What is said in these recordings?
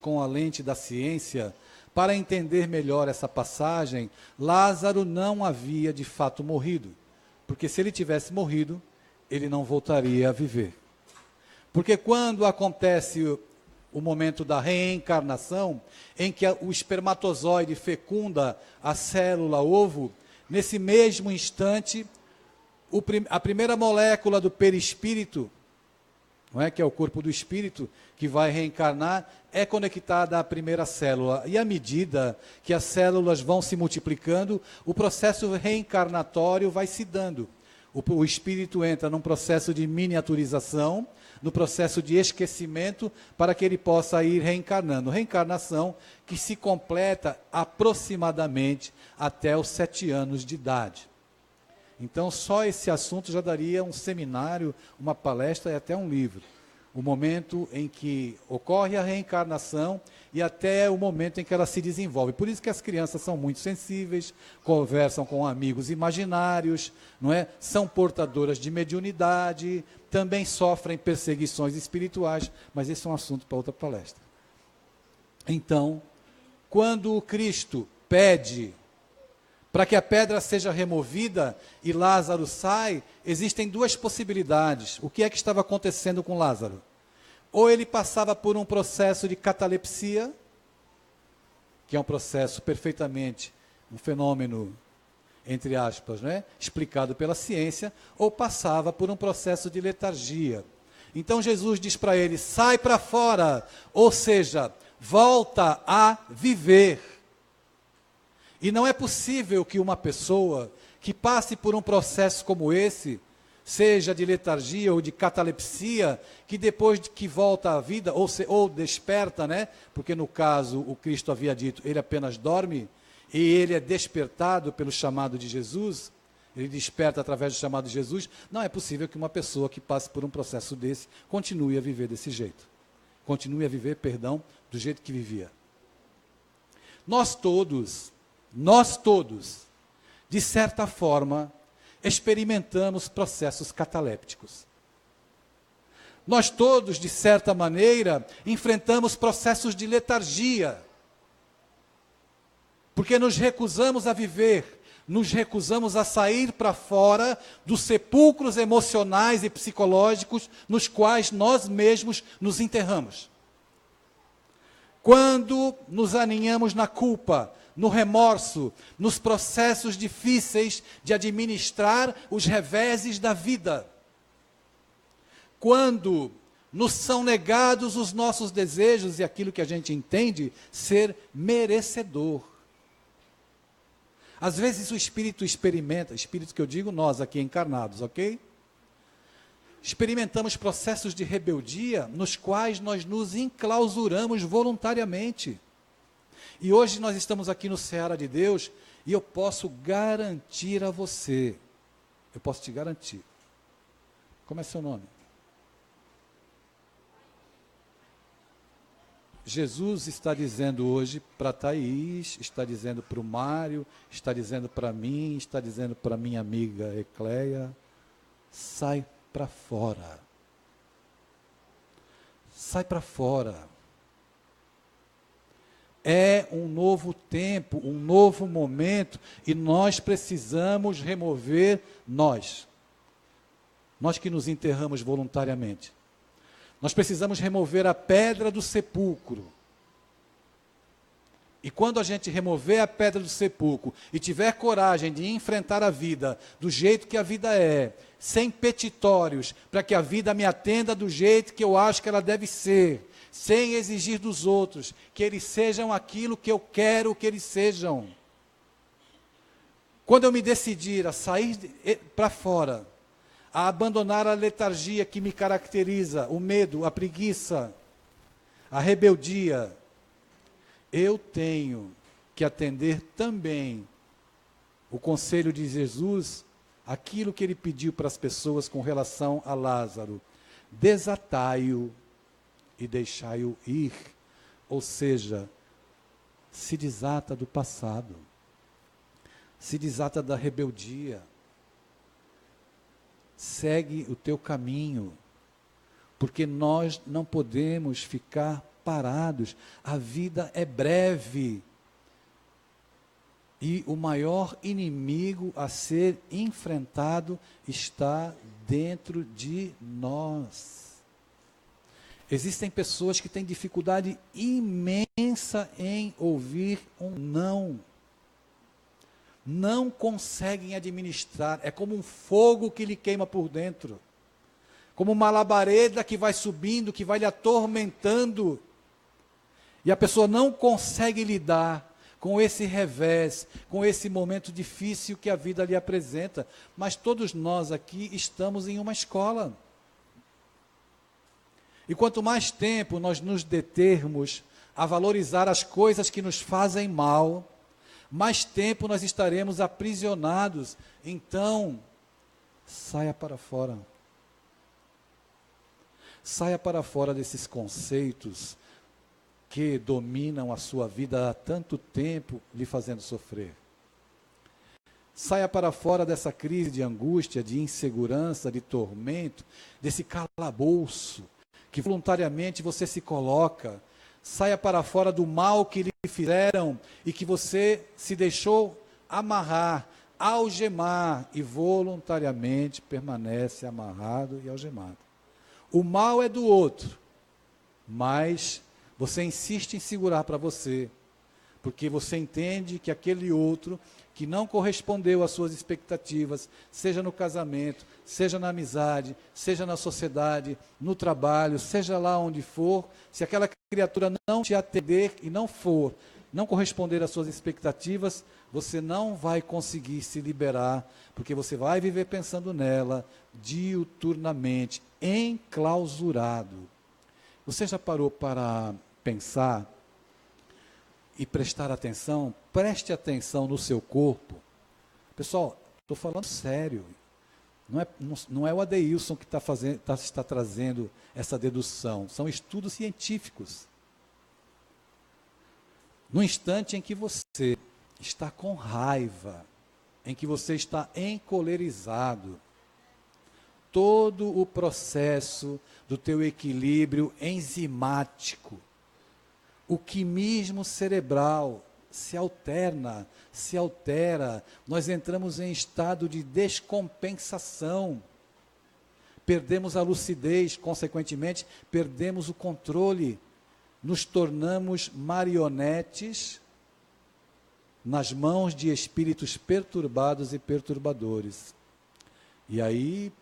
com a lente da ciência, para entender melhor essa passagem, Lázaro não havia de fato morrido. Porque se ele tivesse morrido, ele não voltaria a viver. Porque quando acontece o momento da reencarnação, em que o espermatozoide fecunda a célula ovo, nesse mesmo instante, a primeira molécula do perispírito, não é, que é o corpo do espírito, que vai reencarnar, é conectada à primeira célula. E à medida que as células vão se multiplicando, o processo reencarnatório vai se dando. O espírito entra num processo de miniaturização, no processo de esquecimento, para que ele possa ir reencarnando. Reencarnação que se completa aproximadamente até os 7 anos de idade. Então, só esse assunto já daria um seminário, uma palestra e até um livro. O momento em que ocorre a reencarnação e até o momento em que ela se desenvolve. Por isso que as crianças são muito sensíveis, conversam com amigos imaginários, não é? São portadoras de mediunidade, também sofrem perseguições espirituais, mas esse é um assunto para outra palestra. Então, quando o Cristo pede para que a pedra seja removida e Lázaro sai, existem 2 possibilidades. O que é que estava acontecendo com Lázaro? Ou ele passava por um processo de catalepsia, que é um processo perfeitamente, um fenômeno, entre aspas, né, explicado pela ciência, ou passava por um processo de letargia. Então Jesus diz para ele, sai para fora, ou seja, volta a viver. E não é possível que uma pessoa que passe por um processo como esse, seja de letargia ou de catalepsia, que depois de que volta à vida, ou desperta, né? Porque no caso, o Cristo havia dito, ele apenas dorme, e ele é despertado pelo chamado de Jesus, ele desperta através do chamado de Jesus. Não é possível que uma pessoa que passe por um processo desse, continue a viver desse jeito. Continue a viver, do jeito que vivia. Nós todos, de certa forma, experimentamos processos catalépticos. Nós todos, de certa maneira, enfrentamos processos de letargia. Porque nos recusamos a viver, nos recusamos a sair para fora dos sepulcros emocionais e psicológicos nos quais nós mesmos nos enterramos. Quando nos aninhamos na culpa, no remorso, nos processos difíceis de administrar os reveses da vida. Quando nos são negados os nossos desejos e aquilo que a gente entende ser merecedor. Às vezes o espírito experimenta, espírito que eu digo nós aqui encarnados, ok? Experimentamos processos de rebeldia nos quais nós nos enclausuramos voluntariamente. E hoje nós estamos aqui no Seara de Deus e eu posso garantir a você, eu posso te garantir. Como é seu nome? Jesus está dizendo hoje para Thaís, está dizendo para o Mário, está dizendo para mim, está dizendo para minha amiga Ecleia, sai para fora. Sai para fora. É um novo tempo, um novo momento, e nós precisamos remover nós que nos enterramos voluntariamente. Nós precisamos remover a pedra do sepulcro. E quando a gente remover a pedra do sepulcro e tiver coragem de enfrentar a vida do jeito que a vida é, sem petitórios, para que a vida me atenda do jeito que eu acho que ela deve ser, sem exigir dos outros que eles sejam aquilo que eu quero que eles sejam. Quando eu me decidir a sair para fora, a abandonar a letargia que me caracteriza, o medo, a preguiça, a rebeldia, eu tenho que atender também o conselho de Jesus, aquilo que ele pediu para as pessoas com relação a Lázaro: desatai-o e deixai-o ir. Ou seja, se desata do passado, se desata da rebeldia, segue o teu caminho, porque nós não podemos ficar preparados. A vida é breve. E o maior inimigo a ser enfrentado está dentro de nós. Existem pessoas que têm dificuldade imensa em ouvir um não. Não conseguem administrar. É como um fogo que lhe queima por dentro. Como uma labareda que vai subindo, que vai lhe atormentando. E a pessoa não consegue lidar com esse revés, com esse momento difícil que a vida lhe apresenta. Mas todos nós aqui estamos em uma escola. E quanto mais tempo nós nos determos a valorizar as coisas que nos fazem mal, mais tempo nós estaremos aprisionados. Então, saia para fora. Saia para fora desses conceitos que dominam a sua vida há tanto tempo, lhe fazendo sofrer. Saia para fora dessa crise de angústia, de insegurança, de tormento, desse calabouço que voluntariamente você se coloca. Saia para fora do mal que lhe fizeram e que você se deixou amarrar, algemar e voluntariamente permanece amarrado e algemado. O mal é do outro, mas você insiste em segurar para você, porque você entende que aquele outro que não correspondeu às suas expectativas, seja no casamento, seja na amizade, seja na sociedade, no trabalho, seja lá onde for, se aquela criatura não te atender e não corresponder às suas expectativas, você não vai conseguir se liberar, porque você vai viver pensando nela diuturnamente, enclausurado. Você já parou para pensar e prestar atenção? Preste atenção no seu corpo. Pessoal, estou falando sério. Não é o Adeilson que está trazendo essa dedução. São estudos científicos. No instante em que você está com raiva, em que você está encolerizado, todo o processo do teu equilíbrio enzimático, o quimismo cerebral se altera, nós entramos em estado de descompensação, perdemos a lucidez, consequentemente, perdemos o controle, nos tornamos marionetes nas mãos de espíritos perturbados e perturbadores. E aí,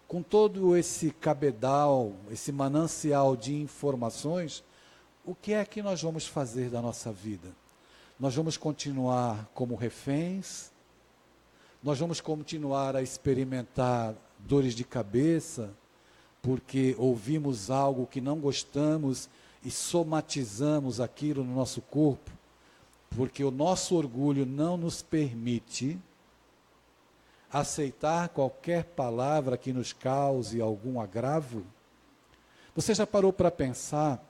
com todo esse cabedal, esse manancial de informações, o que é que nós vamos fazer da nossa vida? Nós vamos continuar como reféns? Nós vamos continuar a experimentar dores de cabeça, porque ouvimos algo que não gostamos e somatizamos aquilo no nosso corpo, porque o nosso orgulho não nos permite aceitar qualquer palavra que nos cause algum agravo? Você já parou para pensar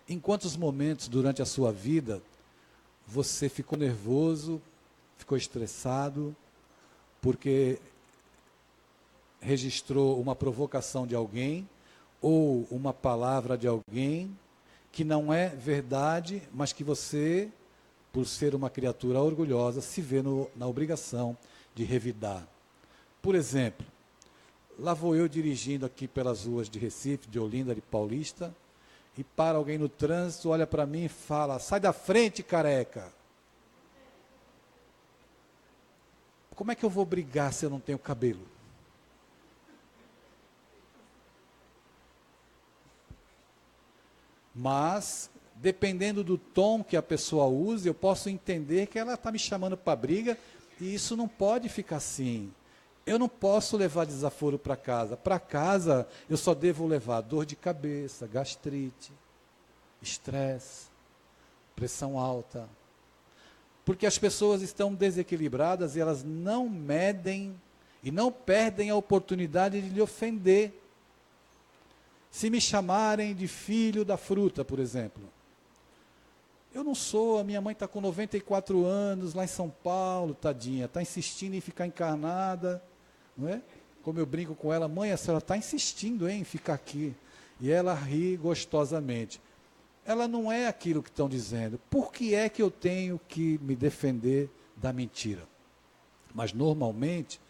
em quantos momentos durante a sua vida você ficou nervoso, ficou estressado, porque registrou uma provocação de alguém ou uma palavra de alguém que não é verdade, mas que você, por ser uma criatura orgulhosa, se vê na obrigação de revidar. Por exemplo, lá vou eu dirigindo aqui pelas ruas de Recife, de Olinda, de Paulista, e para alguém no trânsito, olha para mim e fala: sai da frente, careca. Como é que eu vou brigar se eu não tenho cabelo? Mas, dependendo do tom que a pessoa use, eu posso entender que ela está me chamando para briga, e isso não pode ficar assim. Eu não posso levar desaforo para casa. Para casa, eu só devo levar dor de cabeça, gastrite, estresse, pressão alta. Porque as pessoas estão desequilibradas e elas não medem e não perdem a oportunidade de lhe ofender. Se me chamarem de filho da fruta, por exemplo, eu não sou, a minha mãe está com 94 anos, lá em São Paulo, tadinha, está insistindo em ficar encarnada, não é? Como eu brinco com ela: mãe, a senhora está insistindo em ficar aqui. e ela ri gostosamente. Ela não é aquilo que estão dizendo. Por que é que eu tenho que me defender da mentira? Mas normalmente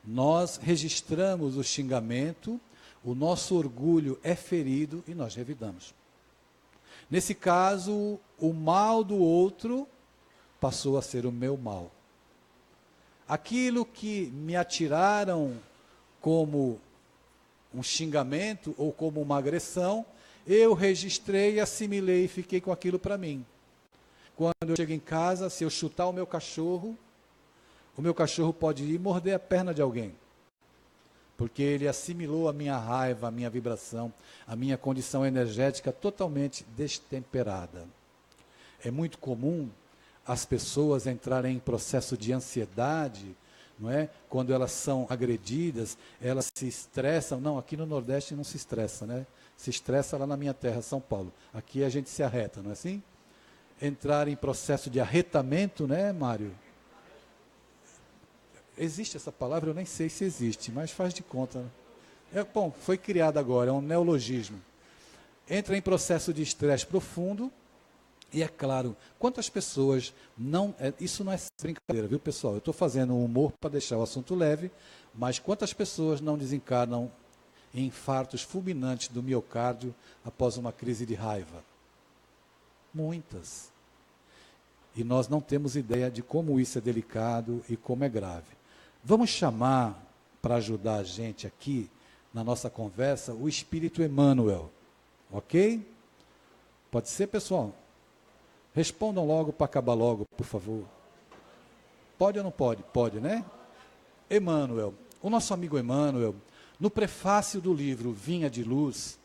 nós registramos o xingamento, o nosso orgulho é ferido e nós revidamos. Nesse caso, o mal do outro passou a ser o meu mal. Aquilo que me atiraram como um xingamento ou como uma agressão, eu registrei, assimilei e fiquei com aquilo para mim. Quando eu chego em casa, se eu chutar o meu cachorro pode ir morder a perna de alguém. Porque ele assimilou a minha raiva, a minha vibração, a minha condição energética totalmente destemperada. É muito comum as pessoas entrarem em processo de ansiedade, não é? Quando elas são agredidas, elas se estressam. Não, aqui no Nordeste não se estressa, né? Se estressa lá na minha terra, São Paulo. Aqui a gente se arreta, não é assim? Entrar em processo de arretamento, né, Mário? Existe essa palavra? Eu nem sei se existe, mas faz de conta. Né? Bom, foi criada agora, é um neologismo. Entra em processo de estresse profundo, e é claro, quantas pessoas não... isso não é brincadeira, viu, pessoal? Eu estou fazendo um humor para deixar o assunto leve, mas quantas pessoas não desencarnam em infartos fulminantes do miocárdio após uma crise de raiva? Muitas. E nós não temos ideia de como isso é delicado e como é grave. Vamos chamar, para ajudar a gente aqui, na nossa conversa, o Espírito Emmanuel. Ok? Pode ser, pessoal? Respondam logo para acabar logo, por favor. Pode ou não pode? Pode, né? Emmanuel, o nosso amigo Emmanuel, no prefácio do livro Vinha de Luz,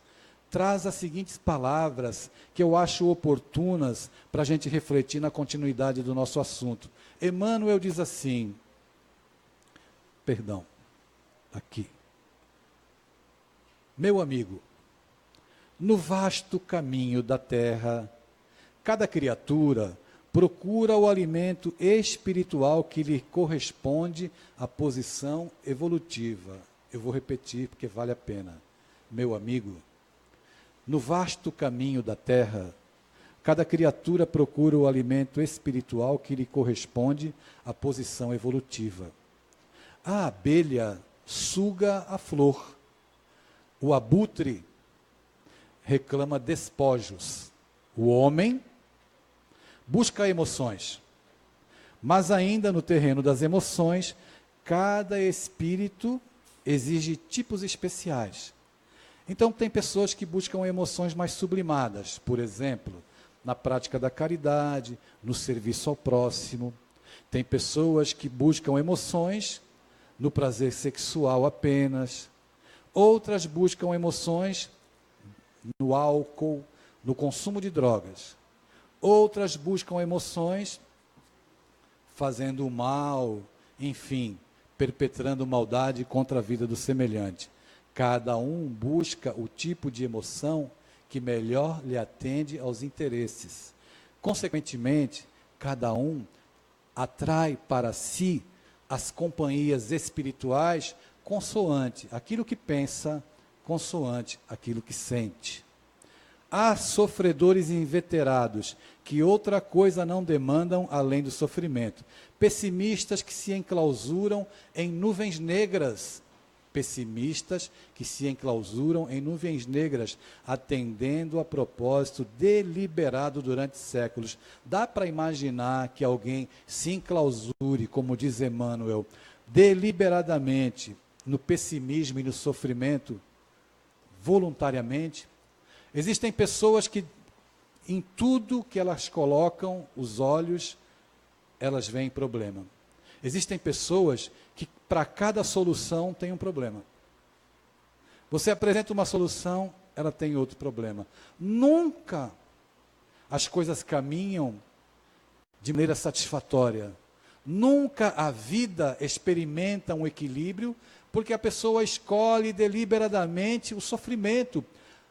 traz as seguintes palavras que eu acho oportunas para a gente refletir na continuidade do nosso assunto. Emmanuel diz assim, aqui. Meu amigo, no vasto caminho da terra, cada criatura procura o alimento espiritual que lhe corresponde à posição evolutiva. Eu vou repetir porque vale a pena. Meu amigo, no vasto caminho da terra, cada criatura procura o alimento espiritual que lhe corresponde à posição evolutiva. A abelha suga a flor. O abutre reclama despojos. O homem busca emoções. Mas ainda no terreno das emoções, cada espírito exige tipos especiais. Então, tem pessoas que buscam emoções mais sublimadas, por exemplo, na prática da caridade, no serviço ao próximo. Tem pessoas que buscam emoções no prazer sexual apenas. Outras buscam emoções no álcool, no consumo de drogas. Outras buscam emoções fazendo o mal, enfim, perpetrando maldade contra a vida do semelhante. Cada um busca o tipo de emoção que melhor lhe atende aos interesses. Consequentemente, cada um atrai para si as companhias espirituais consoante aquilo que pensa, consoante aquilo que sente. Há sofredores inveterados que outra coisa não demandam além do sofrimento. Pessimistas que se enclausuram em nuvens negras. Pessimistas que se enclausuram em nuvens negras, atendendo a propósito deliberado durante séculos. Dá para imaginar que alguém se enclausure, como diz Emmanuel, deliberadamente no pessimismo e no sofrimento, voluntariamente? Existem pessoas que, em tudo que elas colocam os olhos, elas veem problema. Existem pessoas que, para cada solução, tem um problema. Você apresenta uma solução, ela tem outro problema. Nunca as coisas caminham de maneira satisfatória. Nunca a vida experimenta um equilíbrio, porque a pessoa escolhe deliberadamente o sofrimento.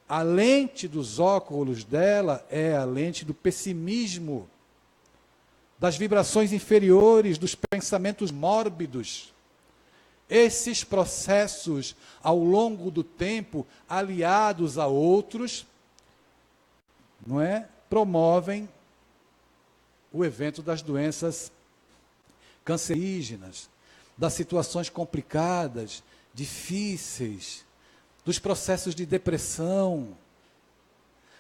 A lente dos óculos dela é a lente do pessimismo, das vibrações inferiores, dos pensamentos mórbidos. Esses processos, ao longo do tempo, aliados a outros, não é, promovem o evento das doenças cancerígenas, das situações complicadas, difíceis, dos processos de depressão,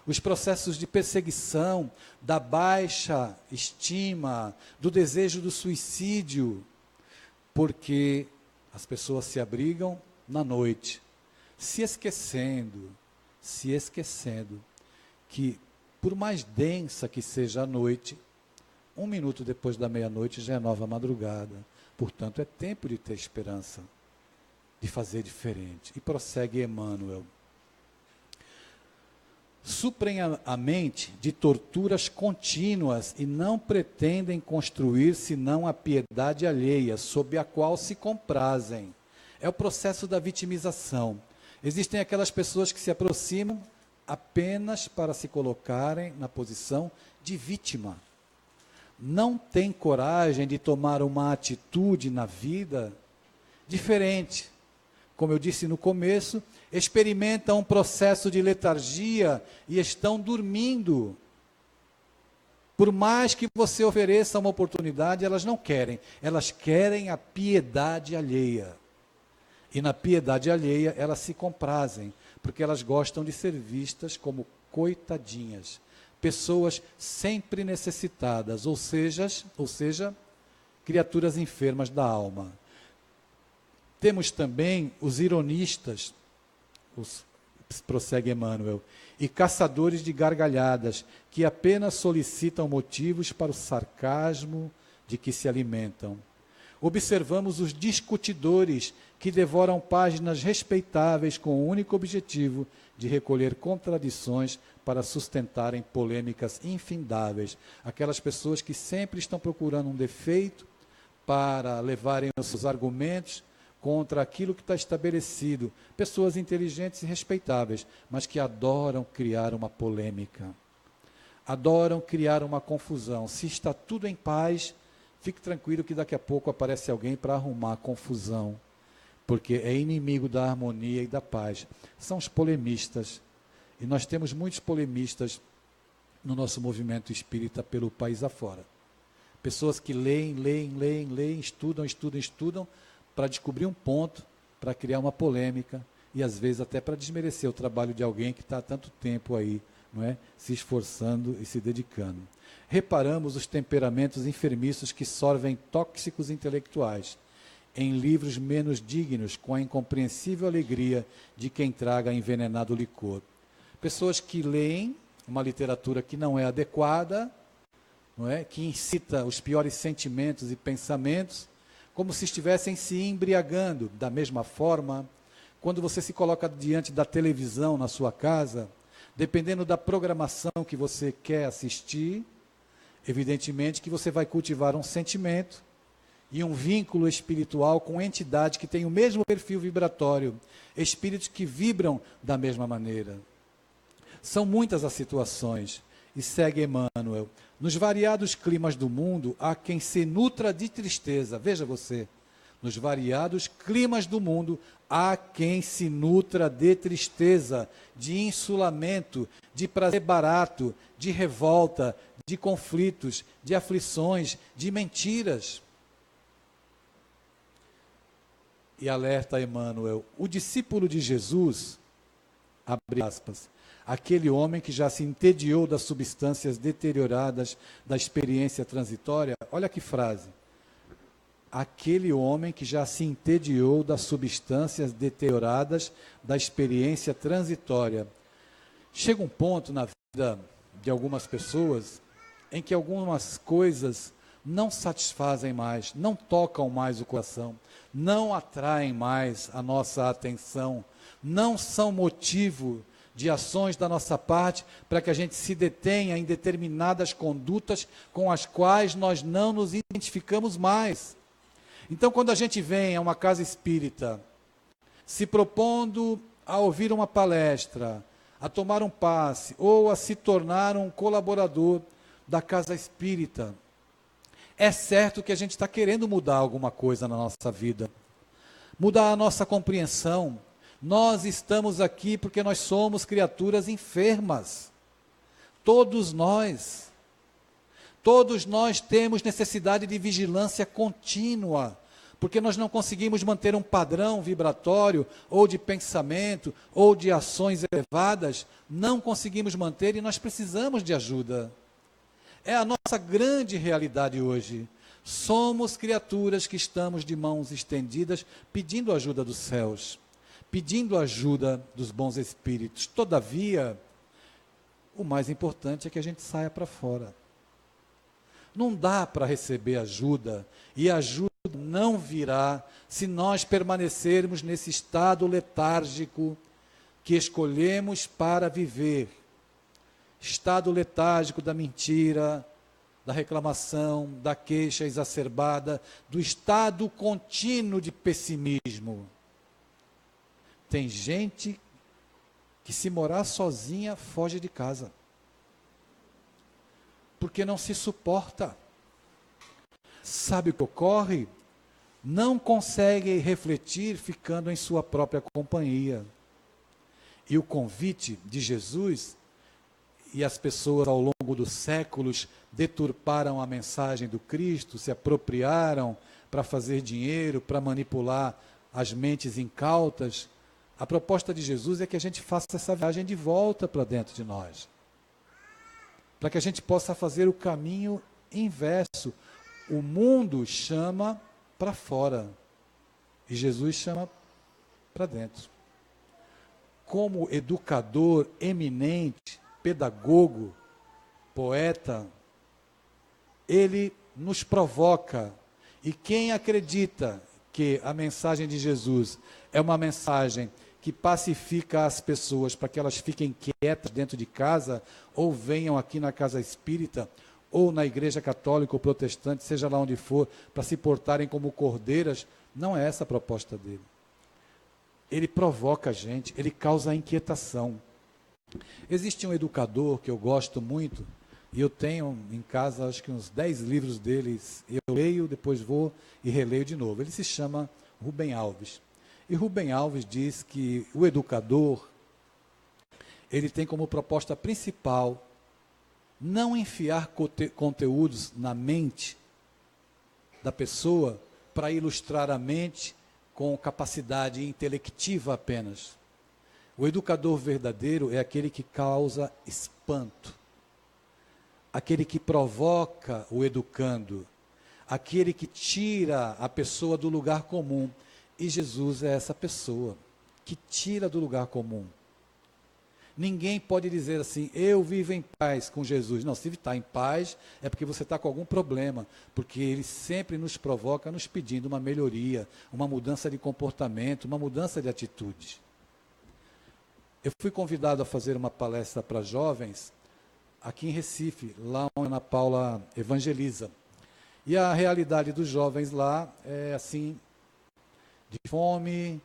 os processos de perseguição, da baixa estima, do desejo do suicídio, porque as pessoas se abrigam na noite, se esquecendo que, por mais densa que seja a noite, 1 minuto depois da meia-noite já é nova madrugada. Portanto, é tempo de ter esperança, de fazer diferente. E prossegue Emmanuel. Suprem a mente de torturas contínuas e não pretendem construir senão a piedade alheia, sob a qual se comprazem. É o processo da vitimização. Existem aquelas pessoas que se aproximam apenas para se colocarem na posição de vítima. Não têm coragem de tomar uma atitude na vida diferente. Como eu disse no começo, experimentam um processo de letargia e estão dormindo. Por mais que você ofereça uma oportunidade, elas não querem. Elas querem a piedade alheia. E na piedade alheia, elas se comprazem, porque elas gostam de ser vistas como coitadinhas. Pessoas sempre necessitadas, ou seja, criaturas enfermas da alma. Temos também os ironistas, prossegue Emmanuel, e caçadores de gargalhadas, que apenas solicitam motivos para o sarcasmo de que se alimentam. Observamos os discutidores, que devoram páginas respeitáveis com o único objetivo de recolher contradições para sustentarem polêmicas infindáveis. Aquelas pessoas que sempre estão procurando um defeito para levarem os seus argumentos contra aquilo que está estabelecido. Pessoas inteligentes e respeitáveis, mas que adoram criar uma polêmica. Adoram criar uma confusão. Se está tudo em paz, fique tranquilo que daqui a pouco aparece alguém para arrumar a confusão, porque é inimigo da harmonia e da paz. São os polemistas. E nós temos muitos polemistas no nosso movimento espírita pelo país afora. Pessoas que leem, estudam, para descobrir um ponto, para criar uma polêmica, e às vezes até para desmerecer o trabalho de alguém que está há tanto tempo aí, não é? Se esforçando e se dedicando. Reparamos os temperamentos enfermiços que sorvem tóxicos intelectuais, em livros menos dignos, com a incompreensível alegria de quem traga envenenado licor. Pessoas que leem uma literatura que não é adequada, não é? Que incita os piores sentimentos e pensamentos, como se estivessem se embriagando. Da mesma forma, quando você se coloca diante da televisão na sua casa, dependendo da programação que você quer assistir, evidentemente que você vai cultivar um sentimento e um vínculo espiritual com entidades que têm o mesmo perfil vibratório, espíritos que vibram da mesma maneira. São muitas as situações, e segue Emmanuel, nos variados climas do mundo, há quem se nutra de tristeza. Veja você, nos variados climas do mundo, há quem se nutra de tristeza, de insulamento, de prazer barato, de revolta, de conflitos, de aflições, de mentiras. E alerta Emmanuel, o discípulo de Jesus, abre aspas, aquele homem que já se entediou das substâncias deterioradas da experiência transitória, olha que frase, aquele homem que já se entediou das substâncias deterioradas da experiência transitória. Chega um ponto na vida de algumas pessoas em que algumas coisas não satisfazem mais, não tocam mais o coração, não atraem mais a nossa atenção, não são motivo de ações da nossa parte para que a gente se detenha em determinadas condutas com as quais nós não nos identificamos mais. Então, quando a gente vem a uma casa espírita, se propondo a ouvir uma palestra, a tomar um passe ou a se tornar um colaborador da casa espírita, é certo que a gente está querendo mudar alguma coisa na nossa vida. mudar a nossa compreensão. Nós estamos aqui porque nós somos criaturas enfermas. Todos nós temos necessidade de vigilância contínua, porque nós não conseguimos manter um padrão vibratório, ou de pensamento, ou de ações elevadas, não conseguimos manter e nós precisamos de ajuda. É a nossa grande realidade hoje. Somos criaturas que estamos de mãos estendidas, pedindo a ajuda dos céus, pedindo a ajuda dos bons espíritos. Todavia, o mais importante é que a gente saia para fora. Não dá para receber ajuda, e a ajuda não virá se nós permanecermos nesse estado letárgico que escolhemos para viver. Estado letárgico da mentira, da reclamação, da queixa exacerbada, do estado contínuo de pessimismo. Tem gente que, se morar sozinha, foge de casa, porque não se suporta. Sabe o que ocorre? Não consegue refletir ficando em sua própria companhia. E o convite de Jesus, e as pessoas ao longo dos séculos deturparam a mensagem do Cristo, se apropriaram para fazer dinheiro, para manipular as mentes incautas. A proposta de Jesus é que a gente faça essa viagem de volta para dentro de nós, para que a gente possa fazer o caminho inverso. O mundo chama para fora e Jesus chama para dentro. Como educador eminente, pedagogo, poeta, ele nos provoca. E quem acredita que a mensagem de Jesus é uma mensagem que pacifica as pessoas para que elas fiquem quietas dentro de casa, ou venham aqui na casa espírita, ou na igreja católica ou protestante, seja lá onde for, para se portarem como cordeiras, não é essa a proposta dele. Ele provoca a gente, ele causa inquietação. Existe um educador que eu gosto muito, e eu tenho em casa acho que uns 10 livros deles, eu leio, depois vou e releio de novo. Ele se chama Rubem Alves. E Rubem Alves diz que o educador, ele tem como proposta principal não enfiar conteúdos na mente da pessoa para ilustrar a mente com capacidade intelectiva apenas. O educador verdadeiro é aquele que causa espanto, aquele que provoca o educando, aquele que tira a pessoa do lugar comum. E Jesus é essa pessoa que tira do lugar comum. Ninguém pode dizer assim, eu vivo em paz com Jesus. Não, se está em paz é porque você está com algum problema, porque ele sempre nos provoca nos pedindo uma melhoria, uma mudança de comportamento, uma mudança de atitude. Eu fui convidado a fazer uma palestra para jovens aqui em Recife, lá onde a Ana Paula evangeliza. E a realidade dos jovens lá é assim, de fome,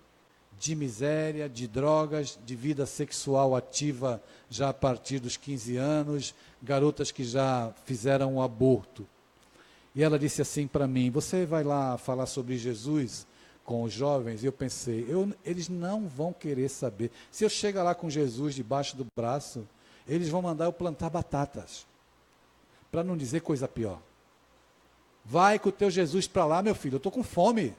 de miséria, de drogas, de vida sexual ativa já a partir dos 15 anos, garotas que já fizeram um aborto. E ela disse assim para mim, você vai lá falar sobre Jesus com os jovens? E eu pensei, eles não vão querer saber. Se eu chegar lá com Jesus debaixo do braço, eles vão mandar eu plantar batatas, para não dizer coisa pior. Vai com o teu Jesus para lá, meu filho, eu estou com fome.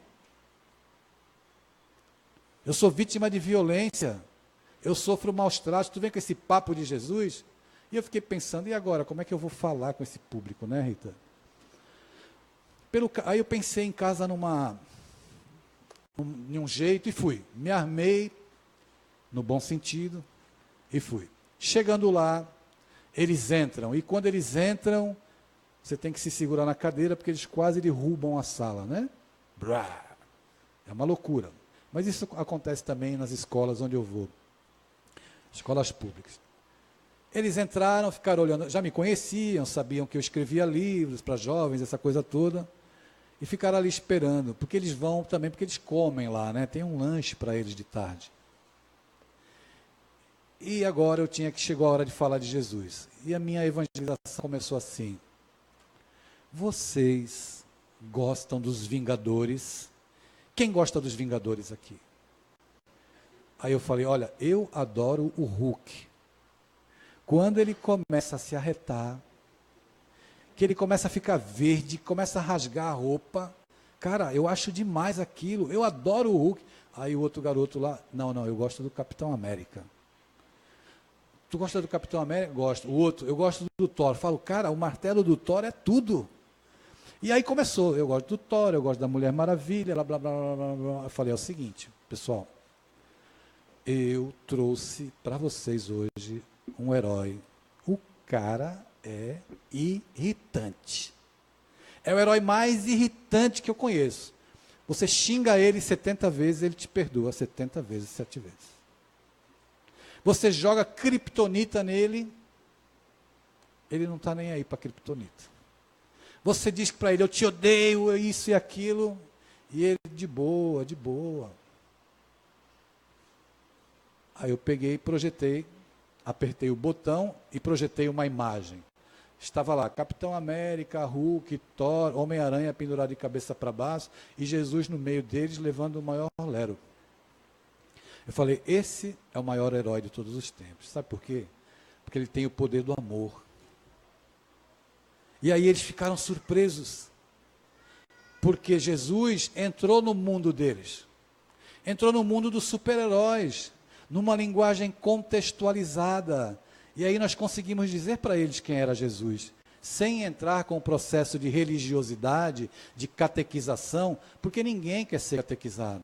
Eu sou vítima de violência, eu sofro maus tratos, tu vem com esse papo de Jesus? E eu fiquei pensando, e agora, como é que eu vou falar com esse público, né, Rita? Aí eu pensei em casa em um jeito e fui. Me armei, no bom sentido, e fui. Chegando lá, eles entram, e quando eles entram, você tem que se segurar na cadeira, porque eles quase derrubam a sala, né? É uma loucura. Mas isso acontece também nas escolas onde eu vou, escolas públicas. Eles entraram, ficaram olhando, já me conheciam, sabiam que eu escrevia livros para jovens, essa coisa toda, e ficaram ali esperando, porque eles vão também, porque eles comem lá, né? Tem um lanche para eles de tarde. E agora chegou a hora de falar de Jesus. E a minha evangelização começou assim, vocês gostam dos Vingadores? Quem gosta dos Vingadores aqui? Aí eu falei, olha, eu adoro o Hulk. Quando ele começa a se arretar, que ele começa a ficar verde, começa a rasgar a roupa, cara, eu acho demais aquilo, eu adoro o Hulk. Aí o outro garoto lá, não, eu gosto do Capitão América. Tu gosta do Capitão América? Gosto. O outro, eu gosto do Thor. Falo, cara, o martelo do Thor é tudo. E aí começou, eu gosto do Thor, eu gosto da Mulher Maravilha, blá, blá, blá, blá, blá. Eu falei, é o seguinte, pessoal, eu trouxe para vocês hoje um herói. O cara é irritante. É o herói mais irritante que eu conheço. Você xinga ele 70 vezes, ele te perdoa 70 vezes, 7 vezes. Você joga criptonita nele, ele não está nem aí para criptonita. Você diz para ele, eu te odeio, isso e aquilo, e ele, de boa, de boa. Aí eu peguei, projetei, apertei o botão e projetei uma imagem. Estava lá, Capitão América, Hulk, Thor, Homem-Aranha pendurado de cabeça para baixo, e Jesus no meio deles levando o maior lero. Eu falei, esse é o maior herói de todos os tempos. Sabe por quê? Porque ele tem o poder do amor. E aí eles ficaram surpresos, porque Jesus entrou no mundo deles, entrou no mundo dos super-heróis, numa linguagem contextualizada, e aí nós conseguimos dizer para eles quem era Jesus, sem entrar com o processo de religiosidade, de catequização, porque ninguém quer ser catequizado.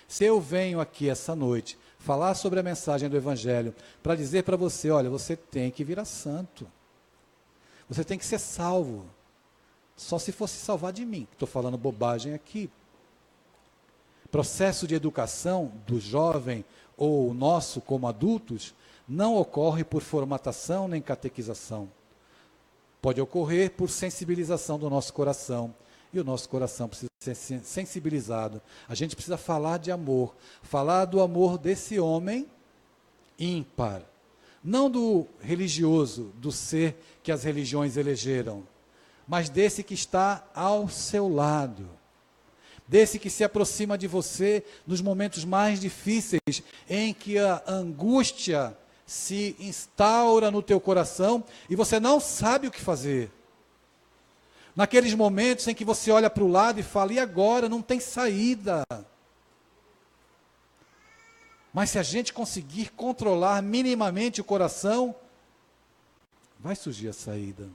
Se eu venho aqui essa noite, falar sobre a mensagem do Evangelho, para dizer para você, olha, você tem que virar santo. Você tem que ser salvo. Só se fosse salvar de mim. Estou falando bobagem aqui. Processo de educação do jovem ou nosso como adultos não ocorre por formatação nem catequização. Pode ocorrer por sensibilização do nosso coração. E o nosso coração precisa ser sensibilizado. A gente precisa falar de amor. Falar do amor desse homem ímpar. Não do religioso, do ser que as religiões elegeram, mas desse que está ao seu lado, desse que se aproxima de você nos momentos mais difíceis, em que a angústia se instaura no teu coração e você não sabe o que fazer. Naqueles momentos em que você olha para o lado e fala, e agora? Não tem saída. Mas se a gente conseguir controlar minimamente o coração, vai surgir a saída.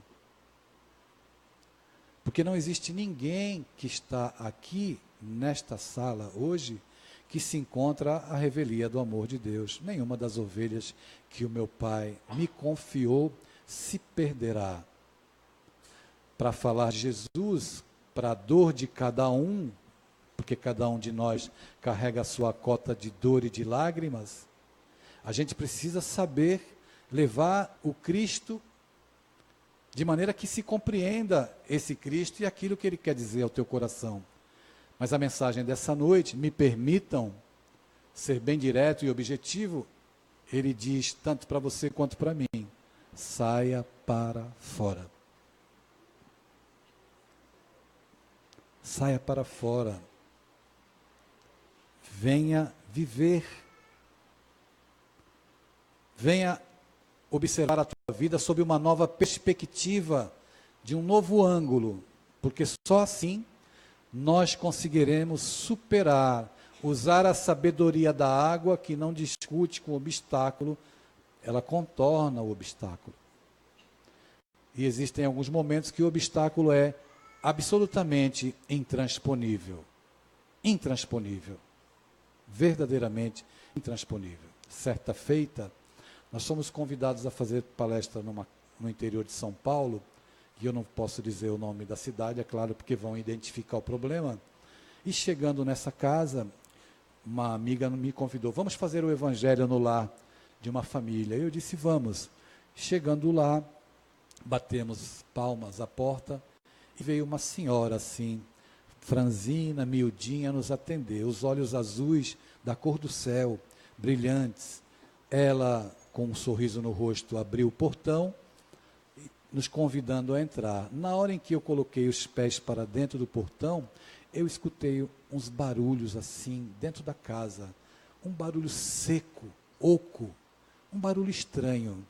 Porque não existe ninguém que está aqui, nesta sala, hoje, que se encontra à revelia do amor de Deus. Nenhuma das ovelhas que o meu Pai me confiou se perderá. Para falar de Jesus, para a dor de cada um, porque cada um de nós carrega a sua cota de dor e de lágrimas, a gente precisa saber levar o Cristo de maneira que se compreenda esse Cristo e aquilo que ele quer dizer ao teu coração. Mas a mensagem dessa noite, me permitam ser bem direto e objetivo, ele diz tanto para você quanto para mim, saia para fora. Saia para fora. Venha viver. Venha observar a tua vida sob uma nova perspectiva, de um novo ângulo, porque só assim nós conseguiremos superar, usar a sabedoria da água que não discute com o obstáculo, ela contorna o obstáculo. E existem alguns momentos que o obstáculo é absolutamente intransponível. Intransponível. Verdadeiramente intransponível. Certa feita, nós somos convidados a fazer palestra no interior de São Paulo, e eu não posso dizer o nome da cidade, é claro, porque vão identificar o problema. E chegando nessa casa, uma amiga me convidou, vamos fazer o evangelho no lar de uma família. Eu disse, vamos. Chegando lá, batemos palmas à porta, e veio uma senhora assim, franzina, miudinha, nos atender, os olhos azuis da cor do céu, brilhantes. Ela, com um sorriso no rosto, abriu o portão, nos convidando a entrar. Na hora em que eu coloquei os pés para dentro do portão, eu escutei uns barulhos assim, dentro da casa, um barulho seco, oco, um barulho estranho.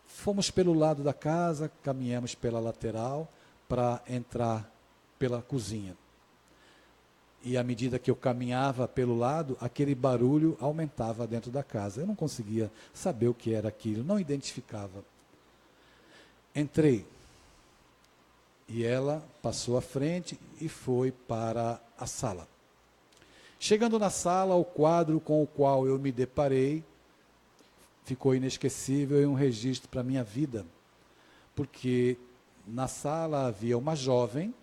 Fomos pelo lado da casa, caminhamos pela lateral para entrar pela cozinha. E à medida que eu caminhava pelo lado, aquele barulho aumentava dentro da casa. Eu não conseguia saber o que era aquilo, não identificava. Entrei. E ela passou à frente e foi para a sala. Chegando na sala, o quadro com o qual eu me deparei ficou inesquecível e um registro para a minha vida. Porque na sala havia uma jovem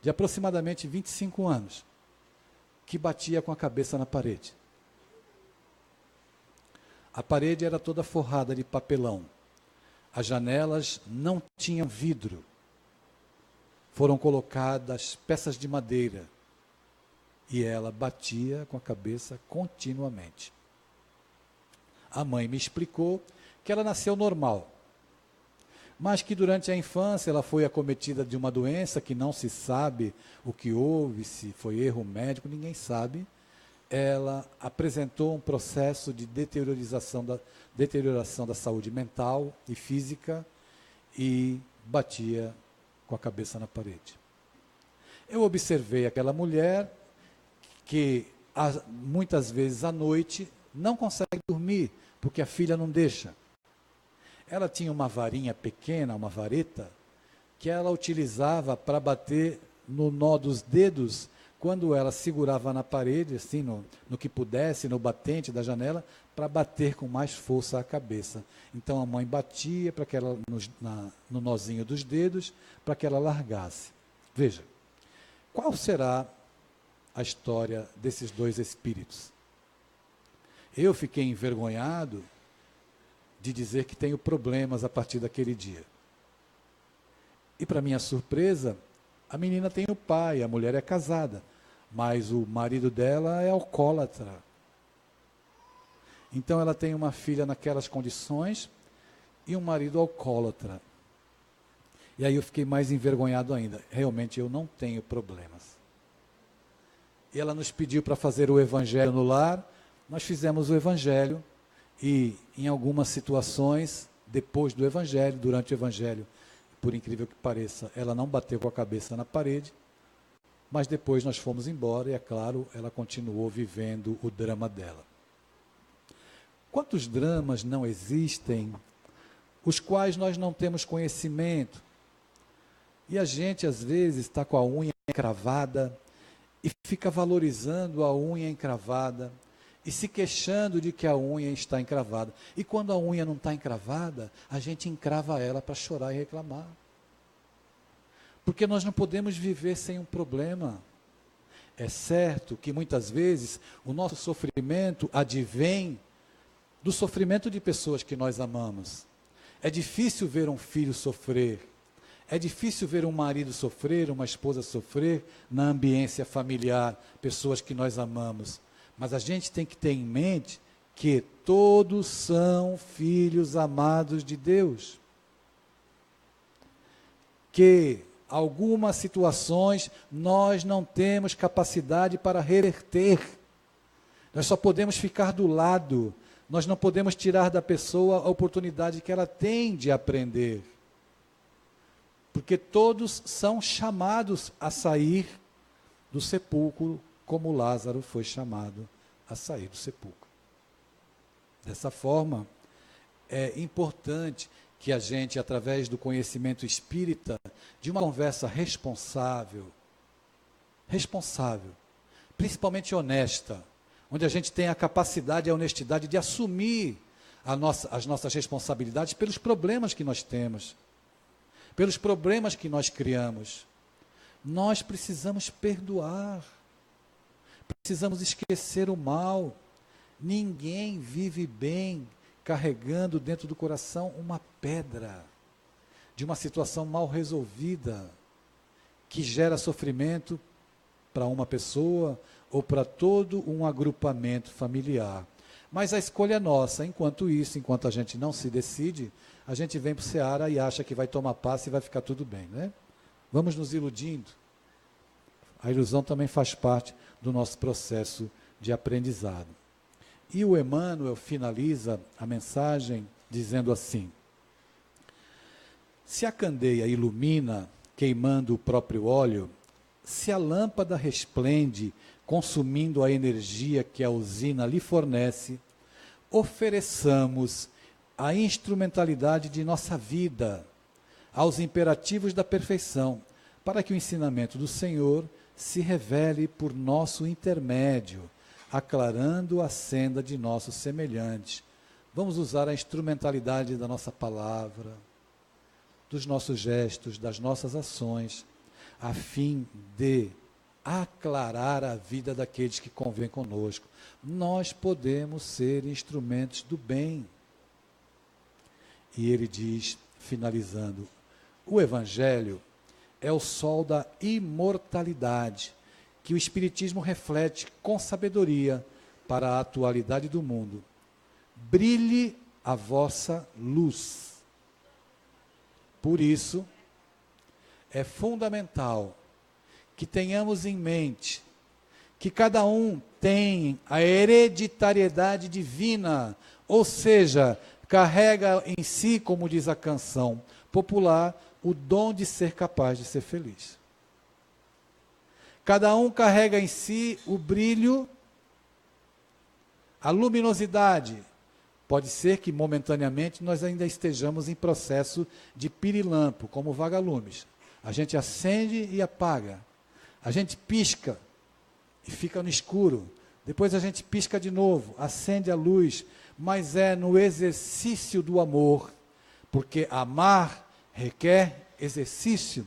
de aproximadamente 25 anos, que batia com a cabeça na parede. A parede era toda forrada de papelão. As janelas não tinham vidro. Foram colocadas peças de madeira. E ela batia com a cabeça continuamente. A mãe me explicou que ela nasceu normal, mas que durante a infância ela foi acometida de uma doença que não se sabe o que houve, se foi erro médico, ninguém sabe. Ela apresentou um processo de deterioração da saúde mental e física e batia com a cabeça na parede. Eu observei aquela mulher que muitas vezes à noite não consegue dormir, porque a filha não deixa. Ela tinha uma varinha pequena, uma vareta, que ela utilizava para bater no nó dos dedos, quando ela segurava na parede, assim, no que pudesse, no batente da janela, para bater com mais força a cabeça. Então a mãe batia para que ela, no nozinho dos dedos, para que ela largasse. Veja, qual será a história desses dois espíritos? Eu fiquei envergonhado de dizer que tenho problemas a partir daquele dia. E para minha surpresa, a menina tem o pai, a mulher é casada, mas o marido dela é alcoólatra. Então ela tem uma filha naquelas condições e um marido alcoólatra. E aí eu fiquei mais envergonhado ainda. Realmente eu não tenho problemas. E ela nos pediu para fazer o evangelho no lar. Nós fizemos o evangelho e, em algumas situações, depois do evangelho, durante o evangelho, por incrível que pareça, ela não bateu com a cabeça na parede, mas depois nós fomos embora e, é claro, ela continuou vivendo o drama dela. Quantos dramas não existem, os quais nós não temos conhecimento? E a gente, às vezes, está com a unha encravada e fica valorizando a unha encravada, e se queixando de que a unha está encravada. E quando a unha não está encravada, a gente encrava ela para chorar e reclamar. Porque nós não podemos viver sem um problema. É certo que muitas vezes o nosso sofrimento advém do sofrimento de pessoas que nós amamos. É difícil ver um filho sofrer. É difícil ver um marido sofrer, uma esposa sofrer na ambiência familiar, pessoas que nós amamos. Mas a gente tem que ter em mente que todos são filhos amados de Deus. Que algumas situações nós não temos capacidade para reverter. Nós só podemos ficar do lado. Nós não podemos tirar da pessoa a oportunidade que ela tem de aprender. Porque todos são chamados a sair do sepulcro, como Lázaro foi chamado a sair do sepulcro. Dessa forma, é importante que a gente, através do conhecimento espírita, de uma conversa responsável, principalmente honesta, onde a gente tem a capacidade e a honestidade de assumir as nossas responsabilidades pelos problemas que nós temos, pelos problemas que nós criamos. Nós precisamos perdoar. Precisamos esquecer o mal. Ninguém vive bem carregando dentro do coração uma pedra de uma situação mal resolvida que gera sofrimento para uma pessoa ou para todo um agrupamento familiar. Mas a escolha é nossa. Enquanto isso, enquanto a gente não se decide, a gente vem para o Ceará e acha que vai tomar passe e vai ficar tudo bem, né? Vamos nos iludindo. A ilusão também faz parte do nosso processo de aprendizado. E o Emmanuel finaliza a mensagem dizendo assim: se a candeia ilumina, queimando o próprio óleo, se a lâmpada resplende, consumindo a energia que a usina lhe fornece, ofereçamos a instrumentalidade de nossa vida aos imperativos da perfeição, para que o ensinamento do Senhor se revele por nosso intermédio, aclarando a senda de nossos semelhantes. Vamos usar a instrumentalidade da nossa palavra, dos nossos gestos, das nossas ações, a fim de aclarar a vida daqueles que convivem conosco. Nós podemos ser instrumentos do bem. E ele diz, finalizando, o Evangelho é o sol da imortalidade, que o Espiritismo reflete com sabedoria para a atualidade do mundo. Brilhe a vossa luz. Por isso, é fundamental que tenhamos em mente que cada um tem a hereditariedade divina, ou seja, carrega em si, como diz a canção popular, o dom de ser capaz de ser feliz. Cada um carrega em si o brilho, a luminosidade. Pode ser que momentaneamente nós ainda estejamos em processo de pirilampo, como vagalumes. A gente acende e apaga. A gente pisca e fica no escuro. Depois a gente pisca de novo, acende a luz. Mas é no exercício do amor, porque amar requer exercício.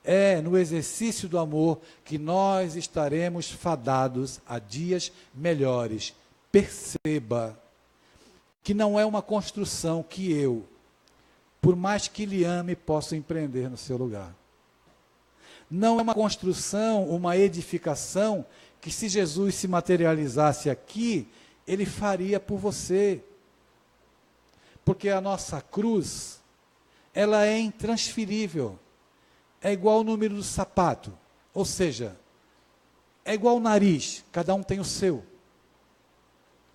É no exercício do amor que nós estaremos fadados a dias melhores. Perceba que não é uma construção que eu, por mais que lhe ame, posso empreender no seu lugar. Não é uma construção, uma edificação, que se Jesus se materializasse aqui, ele faria por você. Porque a nossa cruz, ela é intransferível. É igual ao número do sapato. Ou seja, é igual ao nariz, cada um tem o seu.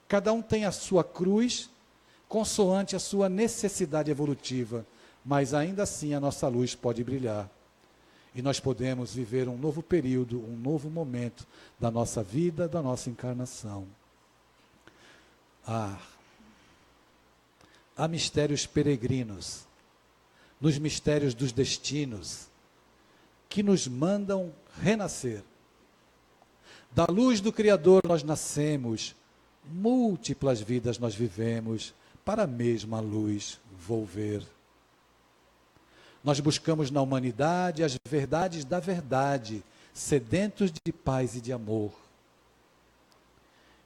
Cada um tem a sua cruz, consoante a sua necessidade evolutiva, mas ainda assim a nossa luz pode brilhar. E nós podemos viver um novo período, um novo momento da nossa vida, da nossa encarnação. Há mistérios peregrinos, nos mistérios dos destinos, que nos mandam renascer. Da luz do Criador nós nascemos, múltiplas vidas nós vivemos, para a mesma luz volver. Nós buscamos na humanidade as verdades da verdade, sedentos de paz e de amor.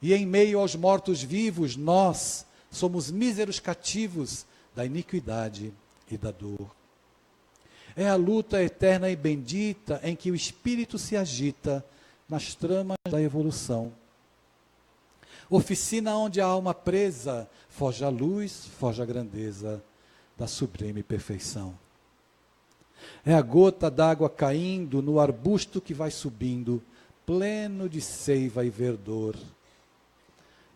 E em meio aos mortos-vivos, nós somos míseros cativos da iniquidade e da dor. É a luta eterna e bendita em que o espírito se agita nas tramas da evolução. Oficina onde a alma presa foge a luz, foge a grandeza da sublime perfeição. É a gota d'água caindo no arbusto que vai subindo, pleno de seiva e verdor.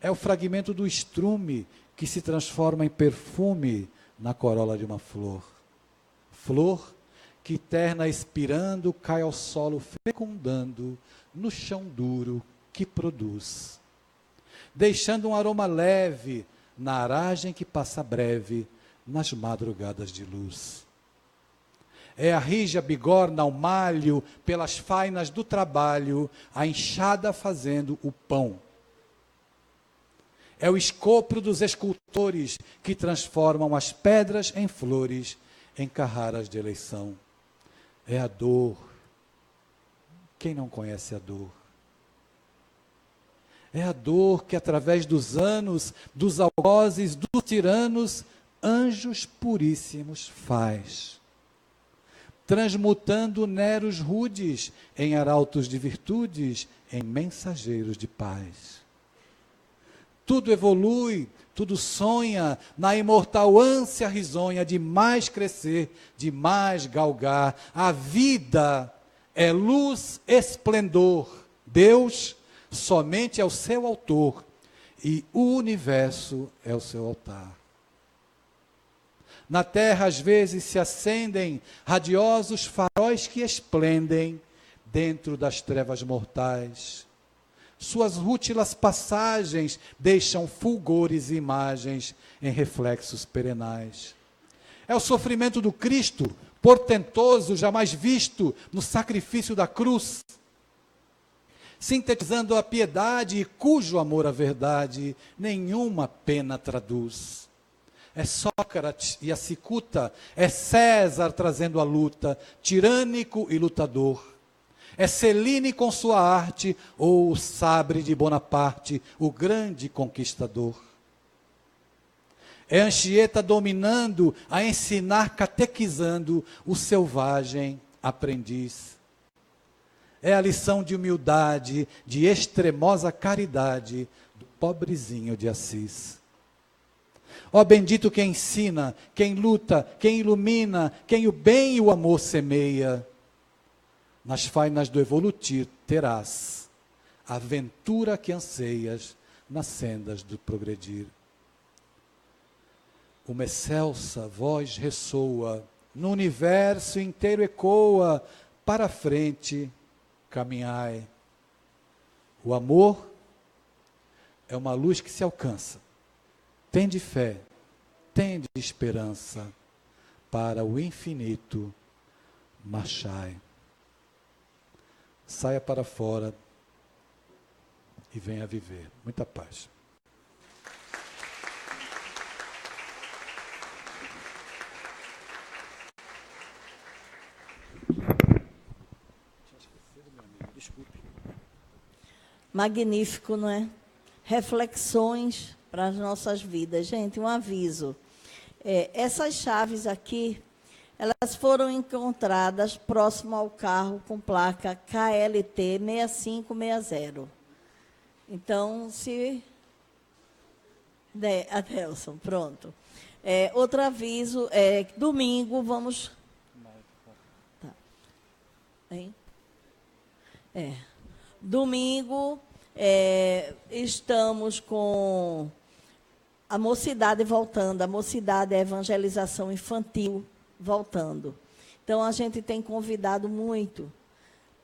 É o fragmento do estrume que se transforma em perfume na corola de uma flor. Flor que terna expirando cai ao solo fecundando no chão duro que produz, deixando um aroma leve na aragem que passa breve nas madrugadas de luz. É a rija bigorna ao malho, pelas fainas do trabalho, a enxada fazendo o pão. É o escopro dos escultores que transformam as pedras em flores, em carraras de eleição. É a dor. Quem não conhece a dor? É a dor que, através dos anos, dos algozes, dos tiranos, anjos puríssimos faz, transmutando neros rudes em arautos de virtudes, em mensageiros de paz. Tudo evolui, tudo sonha na imortal ânsia risonha de mais crescer, de mais galgar. A vida é luz, esplendor. Deus somente é o seu autor e o universo é o seu altar. Na terra, às vezes, se acendem radiosos faróis que esplendem dentro das trevas mortais. Suas rútilas passagens deixam fulgores e imagens em reflexos perenais. É o sofrimento do Cristo, portentoso, jamais visto no sacrifício da cruz, sintetizando a piedade e cujo amor à verdade nenhuma pena traduz. É Sócrates e a cicuta, é César trazendo a luta, tirânico e lutador. É Celine com sua arte, ou o sabre de Bonaparte, o grande conquistador. É Anchieta dominando, a ensinar, catequizando o selvagem aprendiz. É a lição de humildade, de extremosa caridade, do pobrezinho de Assis. Ó bendito quem ensina, quem luta, quem ilumina, quem o bem e o amor semeia. Nas fainas do evolutir terás a aventura que anseias nas sendas do progredir. Uma excelsa voz ressoa, no universo inteiro ecoa, para a frente caminhai. O amor é uma luz que se alcança. Tende fé, tende esperança, para o infinito marchai. Saia para fora e venha viver. Muita paz. Magnífico, não é? Reflexões para as nossas vidas. Gente, um aviso. Essas chaves aqui, elas foram encontradas próximo ao carro com placa KLT 6560. Então, se... Adelson, pronto. Outro aviso, domingo vamos... Tá. Hein? Domingo, estamos com a mocidade voltando. A mocidade é evangelização infantil voltando. Então, a gente tem convidado muito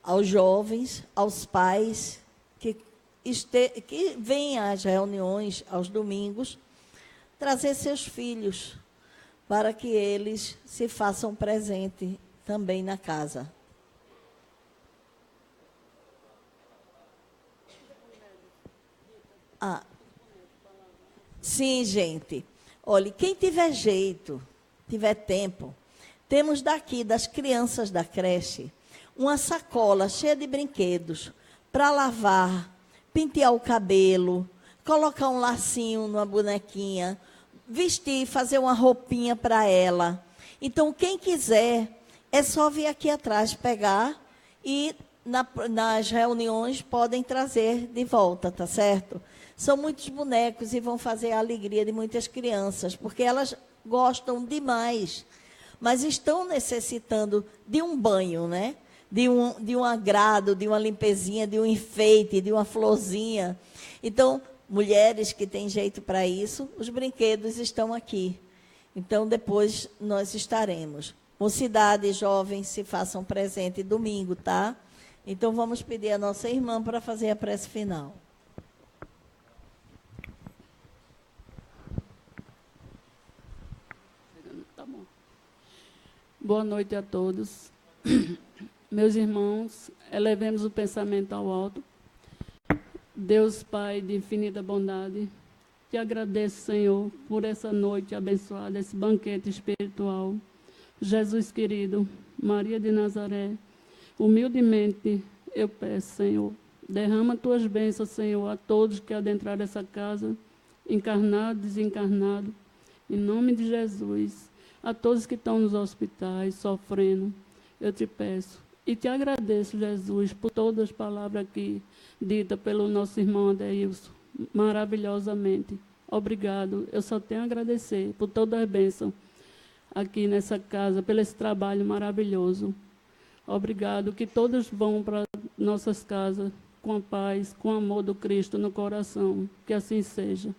aos jovens, aos pais, que vêm às reuniões, aos domingos, trazer seus filhos, para que eles se façam presente também na casa. Sim, gente. Olha, quem tiver jeito, tiver tempo, temos daqui, das crianças da creche, uma sacola cheia de brinquedos para lavar, pentear o cabelo, colocar um lacinho numa bonequinha, vestir, fazer uma roupinha para ela. Então, quem quiser, é só vir aqui atrás pegar e nas reuniões podem trazer de volta, tá certo? São muitos bonecos e vão fazer a alegria de muitas crianças, porque elas gostam demais, mas estão necessitando de um banho, né? De um agrado, de uma limpezinha, de um enfeite, de uma florzinha. Então, mulheres que têm jeito para isso, os brinquedos estão aqui. Então, depois nós estaremos. Mocidade, jovens, se façam presente domingo, tá? Então, vamos pedir a nossa irmã para fazer a prece final. Boa noite a todos. Meus irmãos, elevemos o pensamento ao alto. Deus Pai de infinita bondade, te agradeço, Senhor, por essa noite abençoada, esse banquete espiritual. Jesus querido, Maria de Nazaré, humildemente eu peço, Senhor, derrama tuas bênçãos, Senhor, a todos que adentraram essa casa, encarnado, desencarnado, em nome de Jesus. A todos que estão nos hospitais, sofrendo, eu te peço. E te agradeço, Jesus, por todas as palavras aqui ditas pelo nosso irmão Adeilson, maravilhosamente. Obrigado. Eu só tenho a agradecer por todas as bênçãos aqui nessa casa, pelo esse trabalho maravilhoso. Obrigado, que todos vão para nossas casas com a paz, com o amor do Cristo no coração. Que assim seja.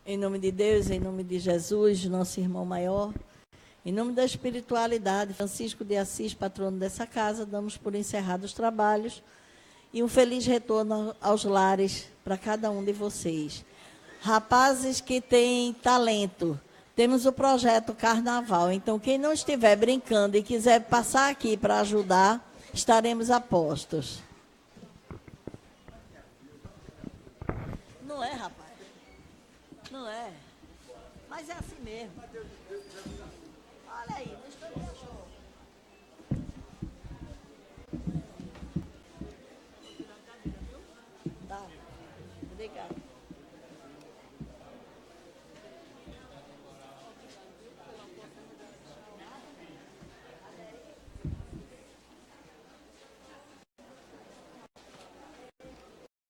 Em nome de Deus, em nome de Jesus, nosso irmão maior, em nome da espiritualidade, Francisco de Assis, patrono dessa casa, damos por encerrados os trabalhos e um feliz retorno aos lares para cada um de vocês. Rapazes que têm talento, temos o projeto Carnaval, então quem não estiver brincando e quiser passar aqui para ajudar, estaremos a postos. Não é, rapaz? Não é? Mas é assim mesmo. Olha aí, não estou